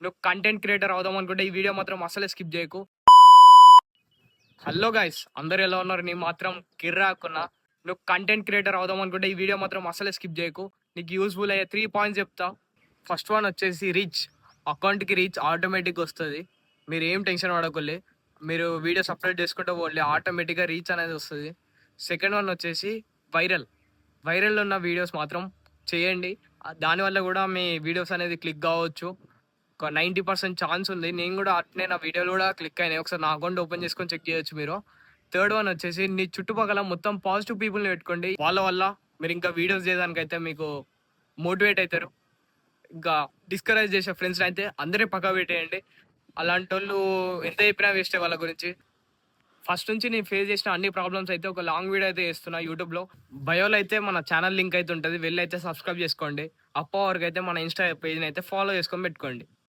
నువ్వు content creator అవుదాం అనుకుంటే ఈ వీడియో మాత్రం అసలే స్కిప్ చేయకు. హలో గైస్, అందరు ఎలా ఉన్నారు? నేను మాత్రం కిర్రాకున్నా. నువ్వు కంటెంట్ క్రియేటర్ అవుదాం అనుకుంటే ఈ వీడియో మాత్రం అసలే స్కిప్ చేయకు. నీకు యూస్ఫుల్ అయ్యే 3 పాయింట్స్ చెప్తా. ఫస్ట్ వన్ వచ్చేసి రీచ్. అకౌంట్కి రీచ్ ఆటోమేటిక్గా వస్తుంది. మీరు ఏం టెన్షన్ పడకలే, మీరు వీడియోస్ అప్లోడ్ చేసుకుంటే పోలే, ఆటోమేటిక్గా రీచ్ అనేది వస్తుంది. సెకండ్ వన్ వచ్చేసి వైరల్. వైరల్ ఉన్న వీడియోస్ మాత్రం చేయండి. దానివల్ల కూడా మీ వీడియోస్ అనేది క్లిక్ కావచ్చు. ఒక 90% ఛాన్స్ ఉంది. నేను కూడా అట్నే నా వీడియోలు కూడా క్లిక్ అయినాయి. ఒకసారి నా అకౌంట్ ఓపెన్ చేసుకొని చెక్ చేయొచ్చు మీరు. థర్డ్ వన్ వచ్చేసి నీ చుట్టుపక్కల మొత్తం పాజిటివ్ పీపుల్ని పెట్టుకోండి. వాళ్ళ వల్ల మీరు ఇంకా వీడియోస్ చేయడానికైతే మీకు మోటివేట్ అవుతారు. ఇంకా డిస్కరేజ్ చేసే ఫ్రెండ్స్ని అయితే అందరే పక్క పెట్టేయండి. అలాంటి వాళ్ళు ఎంత చెప్పినా వేస్టే వాళ్ళ గురించి. ఫస్ట్ నుంచి నేను ఫేస్ చేసిన అన్ని ప్రాబ్లమ్స్ అయితే ఒక లాంగ్ వీడియో అయితే చేస్తున్నా యూట్యూబ్లో. బయోలో అయితే మన ఛానల్ లింక్ అయితే ఉంటుంది, వెళ్ళి అయితే సబ్స్క్రైబ్ చేసుకోండి. అప్పటి వరకు అయితే మన ఇన్స్టా పేజ్ని అయితే ఫాలో చేసుకొని పెట్టుకోండి.